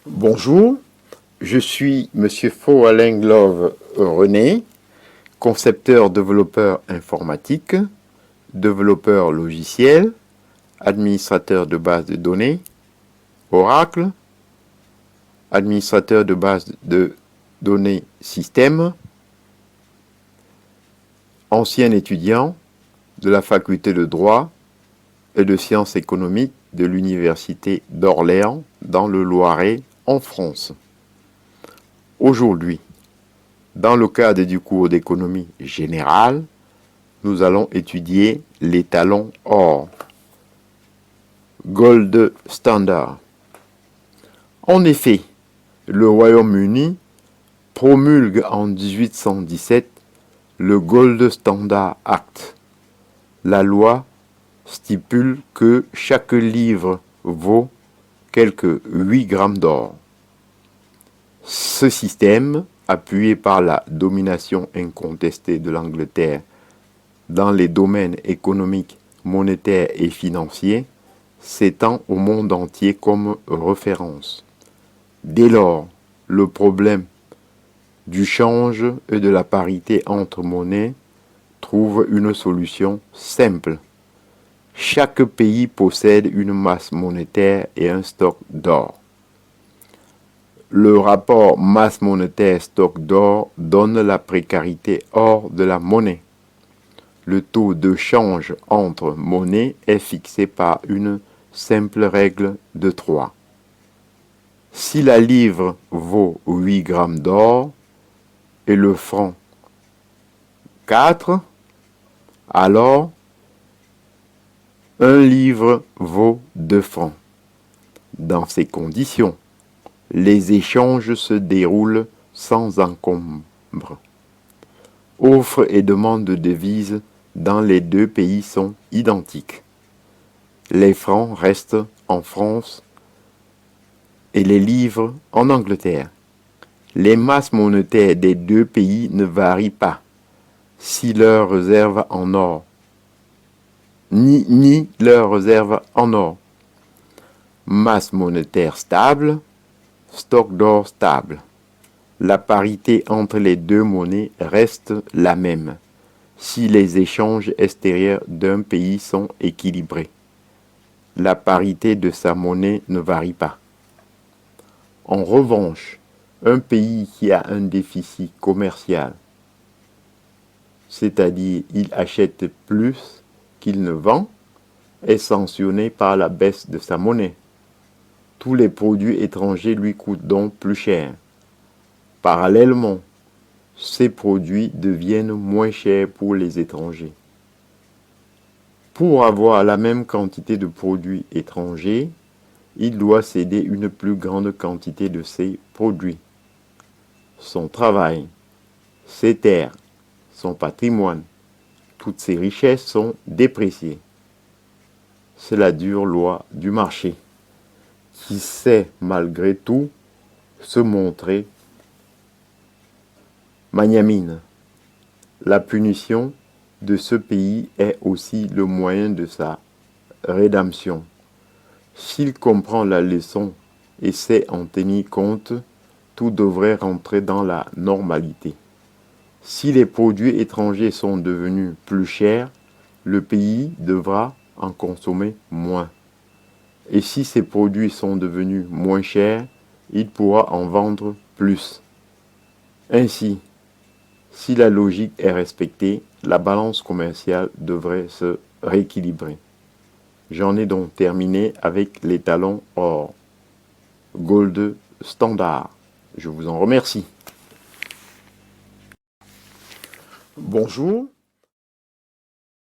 Bonjour, je suis Monsieur Faux-Alain-Glove René, concepteur développeur informatique, développeur logiciel, administrateur de base de données, Oracle, administrateur de base de données système, ancien étudiant de la faculté de droit et de sciences économiques de l'université d'Orléans dans le Loiret en France. Aujourd'hui, dans le cadre du cours d'économie générale, nous allons étudier l'étalon or, Gold Standard. En effet, le Royaume-Uni promulgue en 1817 le Gold Standard Act. La loi stipule que chaque livre vaut quelques 8 grammes d'or. Ce système, appuyé par la domination incontestée de l'Angleterre dans les domaines économiques, monétaires et financiers, s'étend au monde entier comme référence. Dès lors, le problème du change et de la parité entre monnaies trouve une solution simple. Chaque pays possède une masse monétaire et un stock d'or. Le rapport masse monétaire-stock d'or donne la précarité or de la monnaie. Le taux de change entre monnaies est fixé par une simple règle de 3. Si la livre vaut 8 grammes d'or et le franc 4, alors un livre vaut 2 francs. Dans ces conditions, les échanges se déroulent sans encombre. Offre et demande de devises dans les deux pays sont identiques. Les francs restent en France et les livres en Angleterre. Les masses monétaires des deux pays ne varient pas si leurs réserves en or, ni leurs réserves en or. Masse monétaire stable, stock d'or stable. La parité entre les deux monnaies reste la même si les échanges extérieurs d'un pays sont équilibrés. La parité de sa monnaie ne varie pas. En revanche, un pays qui a un déficit commercial, c'est-à-dire il achète plus qu'il ne vend, est sanctionné par la baisse de sa monnaie. Tous les produits étrangers lui coûtent donc plus cher. Parallèlement, ces produits deviennent moins chers pour les étrangers. Pour avoir la même quantité de produits étrangers, il doit céder une plus grande quantité de ces produits. Son travail, ses terres, son patrimoine, toutes ces richesses sont dépréciées. C'est la dure loi du marché, qui sait malgré tout se montrer magnanime. La punition de ce pays est aussi le moyen de sa rédemption. S'il comprend la leçon et sait en tenir compte, tout devrait rentrer dans la normalité. Si les produits étrangers sont devenus plus chers, le pays devra en consommer moins. Et si ces produits sont devenus moins chers, il pourra en vendre plus. Ainsi, si la logique est respectée, la balance commerciale devrait se rééquilibrer. J'en ai donc terminé avec l'étalon or, Gold Standard. Je vous en remercie. Bonjour,